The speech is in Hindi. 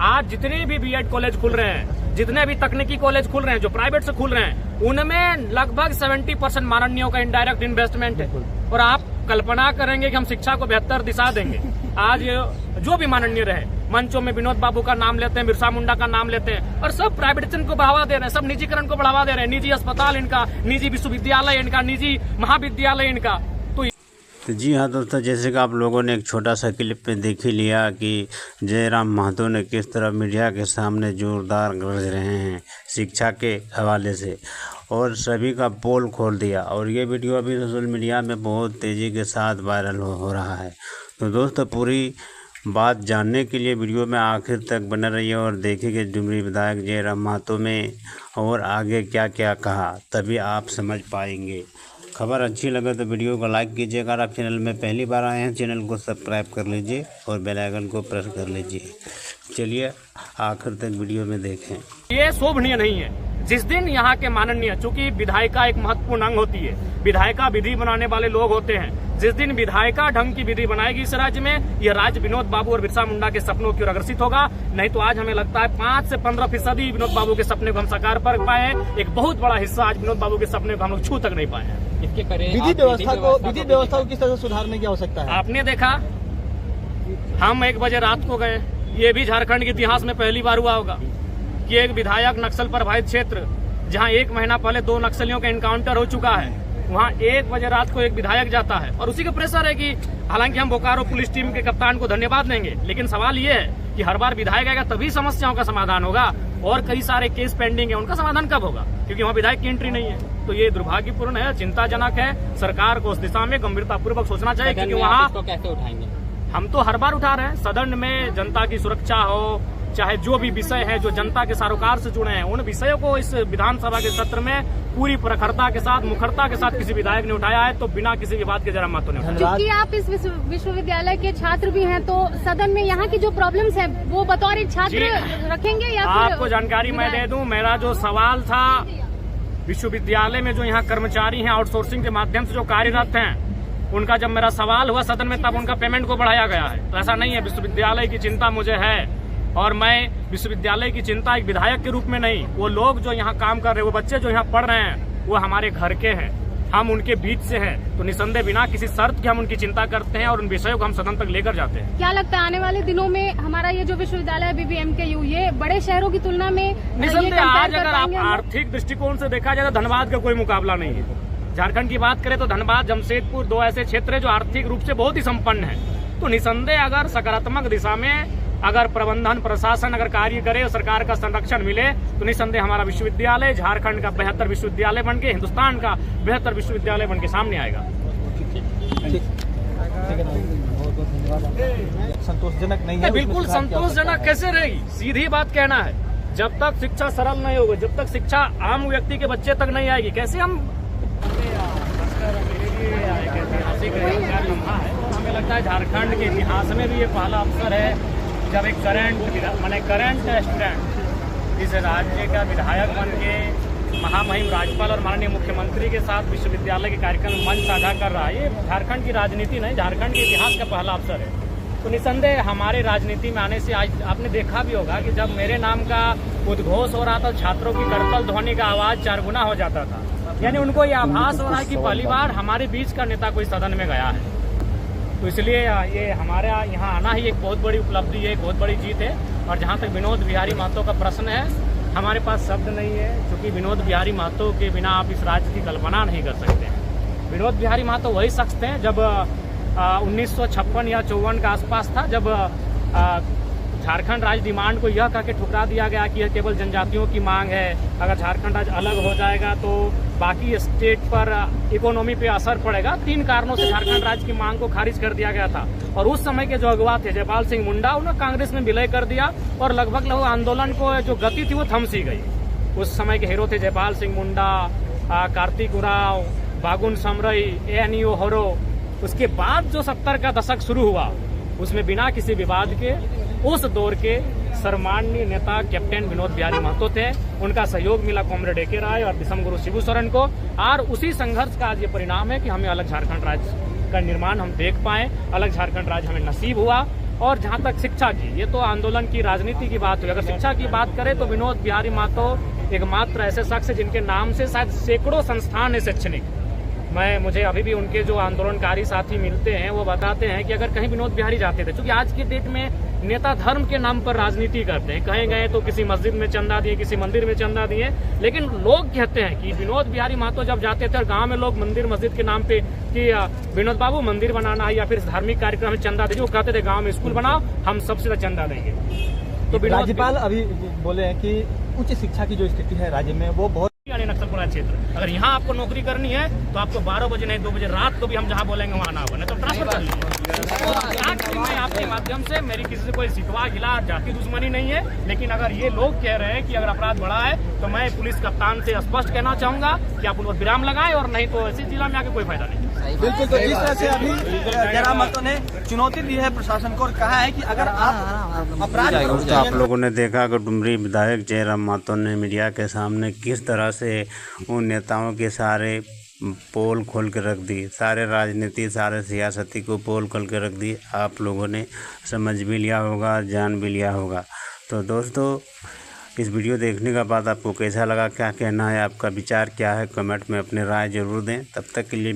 आज जितने भी बीएड कॉलेज खुल रहे हैं, जितने भी तकनीकी कॉलेज खुल रहे हैं जो प्राइवेट से खुल रहे हैं, उनमें लगभग 70% माननीयों का इनडायरेक्ट इन्वेस्टमेंट है। और आप कल्पना करेंगे कि हम शिक्षा को बेहतर दिशा देंगे। आज जो भी माननीय रहे, मंचों में विनोद बाबू का नाम लेते हैं, बिरसा मुंडा का नाम लेते हैं, और सब प्राइवेटाइजेशन को बढ़ावा दे रहे हैं, सब निजीकरण को बढ़ावा दे रहे हैं। निजी अस्पताल इनका, निजी विश्वविद्यालय इनका, निजी महाविद्यालय इनका। तो जी हाँ दोस्तों, जैसे कि आप लोगों ने एक छोटा सा क्लिप में देख ही लिया कि जयराम महतो ने किस तरह मीडिया के सामने जोरदार गरज रहे हैं शिक्षा के हवाले से, और सभी का पोल खोल दिया। और ये वीडियो अभी सोशल मीडिया में बहुत तेज़ी के साथ वायरल हो रहा है। तो दोस्तों, पूरी बात जानने के लिए वीडियो में आखिर तक बने रहिए और देखिए कि डुमरी विधायक जयराम महतो में और आगे क्या क्या कहा, तभी आप समझ पाएंगे। खबर अच्छी लगे तो वीडियो को लाइक कीजिए। अगर आप चैनल में पहली बार आए हैं, चैनल को सब्सक्राइब कर लीजिए और बेल आइकन को प्रेस कर लीजिए। चलिए आखिर तक वीडियो में देखें। ये शोभनीय नहीं है। जिस दिन यहाँ के माननीय, चूंकि विधायिका एक महत्वपूर्ण अंग होती है, विधायिका विधि बनाने वाले लोग होते हैं, जिस दिन विधायिका ढंग की विधि बनाएगी इस राज्य में, यह राज्य विनोद बाबू और बिरसा मुंडा के सपनों की ओर अग्रसित होगा। नहीं तो आज हमें लगता है 5 से 15% विनोद बाबू के सपने को हम साकार कर पाए हैं। एक बहुत बड़ा हिस्सा आज विनोद बाबू के सपने को हम लोग छू तक नहीं पाए हैं। इसके विधि व्यवस्था को किस तरह से सुधारने की आवश्यकता है? आपने देखा, हम 1 बजे रात को गए, ये भी झारखंड के इतिहास में पहली बार हुआ होगा कि एक विधायक नक्सल प्रभावित क्षेत्र, जहां 1 महीना पहले 2 नक्सलियों का एनकाउंटर हो चुका है, वहां 1 बजे रात को एक विधायक जाता है। और उसी का प्रेशर है कि हालांकि हम बोकारो पुलिस टीम के कप्तान को धन्यवाद देंगे, लेकिन सवाल ये है कि हर बार विधायक आएगा तभी समस्याओं का समाधान होगा, और कई सारे केस पेंडिंग है, उनका समाधान कब होगा? क्योंकि वहाँ विधायक की एंट्री नहीं है। तो ये दुर्भाग्यपूर्ण है, चिंताजनक है। सरकार को उस दिशा में गंभीरता पूर्वक सोचना चाहिए, क्योंकि वहाँ कैसे उठाएंगे? हम तो हर बार उठा रहे हैं। सदन में जनता की सुरक्षा हो, चाहे जो भी विषय है जो जनता के सरोकार से जुड़े हैं, उन विषयों को इस विधानसभा के सत्र में पूरी प्रखरता के साथ, मुखरता के साथ किसी विधायक ने उठाया है, तो बिना किसी विवाद के जयराम महतो ने उठाया। क्योंकि आप इस विश्वविद्यालय के छात्र भी हैं, तो सदन में यहाँ की जो प्रॉब्लम्स है वो बतौर एक छात्र रखेंगे या आपको जानकारी मैं दे दूं, मेरा जो सवाल था, विश्वविद्यालय में जो यहाँ कर्मचारी हैं आउटसोर्सिंग के माध्यम से जो कार्यरत हैं, उनका जब मेरा सवाल हुआ सदन में, तब उनका पेमेंट को बढ़ाया गया है। तो ऐसा नहीं है, विश्वविद्यालय की चिंता मुझे है, और मैं विश्वविद्यालय की चिंता एक विधायक के रूप में नहीं, वो लोग जो यहाँ काम कर रहे हैं, वो बच्चे जो यहाँ पढ़ रहे हैं, वो हमारे घर के हैं, हम उनके बीच से हैं। तो निसंदेह बिना किसी शर्त के हम उनकी चिंता करते हैं और उन विषयों को हम सदन तक लेकर जाते हैं। क्या लगता है आने वाले दिनों में हमारा ये जो विश्वविद्यालय BBMKU, ये बड़े शहरों की तुलना में निसंदेह आज अगर आप आर्थिक दृष्टिकोण से देखा जाए तो धनबाद का कोई मुकाबला नहीं है। झारखंड की बात करें तो धनबाद, जमशेदपुर 2 ऐसे क्षेत्र है जो आर्थिक रूप से बहुत ही संपन्न है। तो निसंदेह अगर सकारात्मक दिशा में अगर प्रबंधन प्रशासन अगर कार्य करे और सरकार का संरक्षण मिले, तो निसंदेह हमारा विश्वविद्यालय झारखंड का बेहतर विश्वविद्यालय बन के, हिंदुस्तान का बेहतर विश्वविद्यालय बन के सामने आएगा। संतोषजनक नहीं है? बिल्कुल संतोषजनक कैसे रहेगी? सीधी बात कहना है, जब तक शिक्षा सरल नहीं होगी, जब तक शिक्षा आम व्यक्ति के बच्चे तक नहीं आएगी, कैसे हम हमें लगता है झारखंड के इतिहास में भी ये पहला अवसर है जब एक करंट स्टूडेंट इस राज्य का विधायक बन के महामहिम राज्यपाल और माननीय मुख्यमंत्री के साथ विश्वविद्यालय के कार्यक्रम में मंच साझा कर रहा है। ये झारखंड की राजनीति नहीं, झारखंड के इतिहास का पहला अवसर है। तो निसंदेह हमारे राजनीति में आने से आज आपने देखा भी होगा कि जब मेरे नाम का उद्घोष हो रहा था, छात्रों की करतल ध्वनि का आवाज 4 गुना हो जाता था। यानी उनको ये आभास हो रहा है कि पहली बार हमारे बीच का नेता कोई सदन में गया है। तो इसलिए ये हमारे यहाँ आना ही एक बहुत बड़ी उपलब्धि है, एक बहुत बड़ी जीत है। और जहाँ तक विनोद बिहारी महतो का प्रश्न है, हमारे पास शब्द नहीं है, क्योंकि विनोद बिहारी महतो के बिना आप इस राज्य की कल्पना नहीं कर सकते हैं। विनोद बिहारी महतो वही शख्स थे जब 1956 या 54 का आसपास था, जब झारखंड राज्य डिमांड को यह कह के ठुकरा दिया गया कि यह केवल जनजातियों की मांग है, अगर झारखंड राज्य अलग हो जाएगा तो बाकी स्टेट पर इकोनॉमी पे असर पड़ेगा। 3 कारणों से झारखंड राज्य की मांग को खारिज कर दिया गया था। और उस समय के जो अगवा थे जयपाल सिंह मुंडा, उन्होंने कांग्रेस में विलय कर दिया और लगभग आंदोलन को जो गति थी वो थम सी गई। उस समय के हीरो थे जयपाल सिंह मुंडा, कार्तिक उरांव, बागुन समरई, ANU होरो। उसके बाद जो 70 का दशक शुरू हुआ, उसमें बिना किसी विवाद के उस दौर के सम्माननीय नेता कैप्टन विनोद बिहारी महतो थे। उनका सहयोग मिला कॉमरेड AK राय और दिसम गुरु शिबू सोरेन को, और उसी संघर्ष का आज ये परिणाम है कि हमें अलग झारखंड राज्य का निर्माण हम देख पाए, अलग झारखंड राज्य हमें नसीब हुआ। और जहाँ तक शिक्षा की, ये तो आंदोलन की राजनीति की बात हुई। अगर शिक्षा की बात करें तो विनोद बिहारी महतो एकमात्र ऐसे शख्स है जिनके नाम से शायद सैकड़ों संस्थान है शैक्षणिक। मुझे अभी भी उनके जो आंदोलनकारी साथी मिलते हैं वो बताते हैं कि अगर कहीं विनोद बिहारी जाते थे, क्योंकि आज के डेट में नेता धर्म के नाम पर राजनीति करते हैं। कहीं गए तो किसी मस्जिद में चंदा दिए, किसी मंदिर में चंदा दिए, लेकिन लोग कहते हैं कि विनोद बिहारी महतो जब जाते थे और गांव में लोग मंदिर मस्जिद के नाम पे कि विनोद बाबू मंदिर बनाना है या फिर धार्मिक कार्यक्रम में चंदा दीजिए, वो कहते थे गाँव में स्कूल बनाओ, हम सबसे चंदा देंगे। तो राज्यपाल अभी बोले हैं कि उच्च शिक्षा की जो स्थिति है राज्य में वो बहुत नक्सल प्रभावित क्षेत्र, अगर यहाँ आपको नौकरी करनी है तो आपको 12 बजे नहीं 2 बजे रात को भी हम जहाँ बोलेंगे वहाँ ना बने, तो ट्रांसफर कर लीजिए। मैं आपके माध्यम से, मेरी किसी से कोई शिकवा गिला जाति दुश्मनी नहीं है, लेकिन अगर ये लोग कह रहे हैं कि अगर अपराध बढ़ा है तो मैं पुलिस कप्तान से स्पष्ट कहना चाहूंगा कि आप उन पर विराम लगाएं, और नहीं तो ऐसी जिला में आके कोई फायदा नहीं। बिल्कुल, तो जिस तरह से अभी जयराम महतो ने चुनौती दी है प्रशासन को और कहा है कि अगर आप अपराध तो आप लोगों ने देखा कि डुमरी विधायक जयराम महतो ने मीडिया के सामने किस तरह से उन नेताओं के सारे पोल खोल के रख दी, सारे राजनीति सारे सियासती को पोल खोल के रख दी। आप लोगों ने समझ भी लिया होगा, जान भी लिया होगा। तो दोस्तों, इस वीडियो देखने के बाद आपको कैसा लगा, क्या कहना है, आपका विचार क्या है, कमेंट में अपनी राय जरूर दें। तब तक के लिए